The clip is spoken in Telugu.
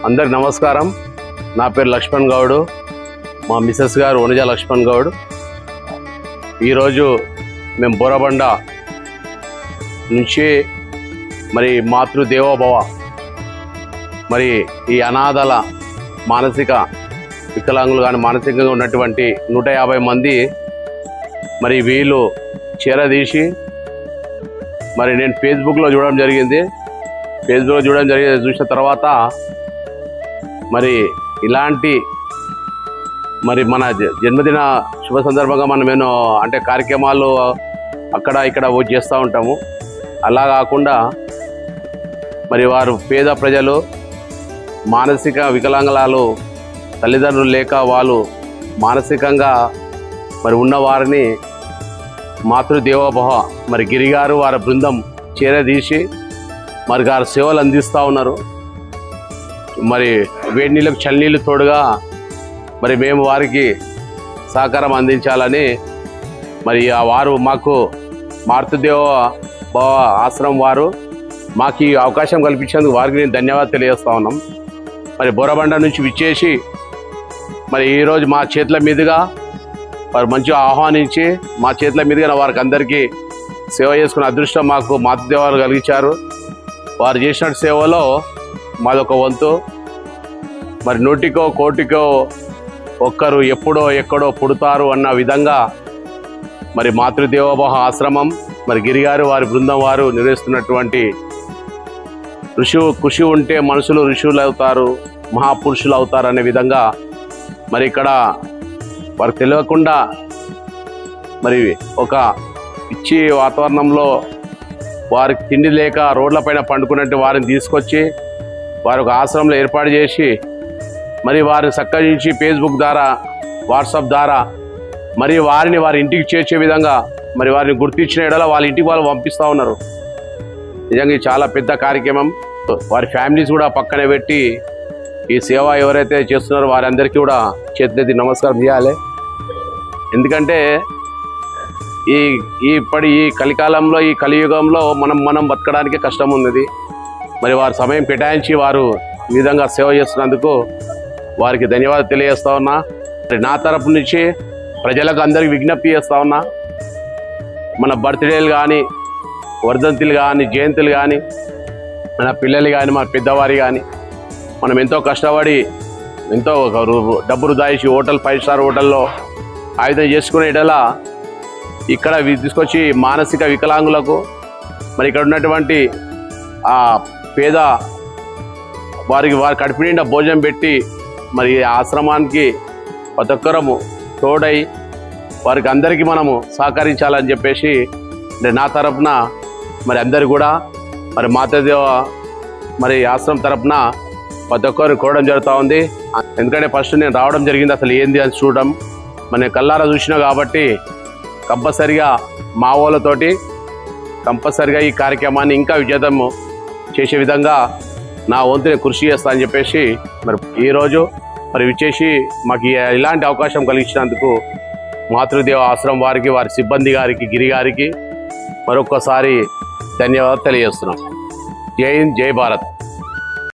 అందరికి నమస్కారం। నా పేరు లక్ష్మణ్ గౌడ్, మా మిసెస్ గారు వనజ లక్ష్మణ్ గౌడ్। ఈరోజు మేము బోరబండ నుంచి మరి మాతృదేవోభవ మరి ఈ అనాథల మానసిక వికలాంగులు కానీ మానసికంగా ఉన్నటువంటి 150 మంది మరి వీళ్ళు చేరదీసి మరి నేను ఫేస్బుక్లో చూడడం జరిగింది। చూసిన తర్వాత మరి ఇలాంటి మరి మన జన్మదిన శుభ సందర్భంగా మనం అంటే కార్యక్రమాలు అక్కడ ఇక్కడ చేస్తూ ఉంటాము। అలా కాకుండా మరి వారు పేద ప్రజలు మానసిక వికలాంగులు తల్లిదండ్రులు లేక వాళ్ళు మానసికంగా మరి ఉన్నవారిని మాతృదేవోభవ మరి గిరిగారు వారి బృందం చేరదీసి మరి గారు సేవలు అందిస్తూ ఉన్నారు। మరి వేడి నీళ్ళకు చల్లనీళ్ళు తోడుగా మరి మేము వారికి సహకారం అందించాలని మరి వారు మాకు మాతృదేవోభవ ఆశ్రమం వారు మాకు ఈ అవకాశం కల్పించేందుకు వారికి నేను ధన్యవాదాలు తెలియజేస్తా ఉన్నాం। మరి బోరబండ నుంచి విచ్చేసి మరి ఈరోజు మా చేతుల మీదుగా వారు మంచిగా ఆహ్వానించి మా చేతుల మీదుగా వారికి అందరికీ సేవ చేసుకునే అదృష్టం మాకు మాతృదేవాలు కలిగించారు। వారు చేసిన సేవలో మాదొక వంతు। మరి 100కో కోటికో ఒక్కరు ఎప్పుడో ఎక్కడో పుడతారు అన్న విధంగా మరి మాతృదేవోభవ ఆశ్రమం మరి గిరిగారు వారి బృందం వారు నిర్వహిస్తున్నటువంటి కృషి ఉంటే మనుషులు ఋషులు అవుతారు, మహాపురుషులు అవుతారు అనే విధంగా మరి ఇక్కడ వారికి తెలియకుండా మరి ఒక పిచ్చి వాతావరణంలో వారికి తిండి లేక రోడ్లపైన పండుకున్నట్టు వారిని తీసుకొచ్చి వారు ఒక ఆశ్రమంలో ఏర్పాటు చేసి మరి వారిని సత్కరించి ఫేస్బుక్ ద్వారా వాట్సాప్ ద్వారా మరి వారిని వారి ఇంటికి చేర్చే విధంగా మరి వారిని గుర్తించిన ఎడల వాళ్ళ ఇంటికి వాళ్ళు పంపిస్తూ ఉన్నారు। నిజంగా చాలా పెద్ద కార్యక్రమం। వారి ఫ్యామిలీస్ కూడా పక్కనే పెట్టి ఈ సేవ ఎవరైతే చేస్తున్నారో వారందరికీ కూడా చేతులెత్తి నమస్కారం చేయాలి। ఎందుకంటే ఇప్పటి ఈ కలికాలంలో ఈ కలియుగంలో మనం బతకడానికి కష్టం ఉన్నది। మరి వారు సమయం కేటాయించి వారు ఈ విధంగా సేవ చేస్తున్నందుకు వారికి ధన్యవాదాలు తెలియజేస్తా ఉన్నా। మరి నా తరపు నుంచి ప్రజలకు అందరికీ విజ్ఞప్తి చేస్తా ఉన్నా, మన బర్త్డేలు కానీ వర్ధంతులు కానీ జయంతులు కానీ మన పిల్లలు కానీ మన పెద్దవారి కానీ మనం ఎంతో కష్టపడి ఎంతో డబ్బు వృధా చేసి హోటల్ 5 స్టార్ హోటల్లో ఆయుధం చేసుకునే ఇడలా ఇక్కడ తీసుకొచ్చి మానసిక వికలాంగులకు మరి ఇక్కడ ఉన్నటువంటి ఆ పేద వారి కడుపు నిండా భోజనం పెట్టి మరి ఆశ్రమానికి ప్రతి ఒక్కరము తోడై వారికి అందరికీ మనము సహకరించాలని చెప్పేసి నా తరపున మరి అందరు కూడా మరి మాతృదేవ మరి ఆశ్రమం తరపున ప్రతి ఒక్కరు కోరడం జరుగుతూ ఉంది। ఎందుకంటే ఫస్ట్ నేను రావడం జరిగింది, అసలు ఏంది అని చూడడం మన కళ్ళారా చూసినా కాబట్టి కంపల్సరిగా మా వాళ్ళతోటి కంపల్సరిగా ఈ కార్యక్రమాన్ని ఇంకా విజయవంతం చేసే విధంగా నా వంతుని కృషి చేస్తా అని చెప్పేసి మరి ఈరోజు మరి విచ్చేసి మాకు ఇలాంటి అవకాశం కలిగించినందుకు మాతృదేవ ఆశ్రమం వారికి వారి సిబ్బంది గారికి గిరి గారికి మరొకసారి ధన్యవాదాలు తెలియజేస్తున్నాం। జై హింద్, జై భారత్।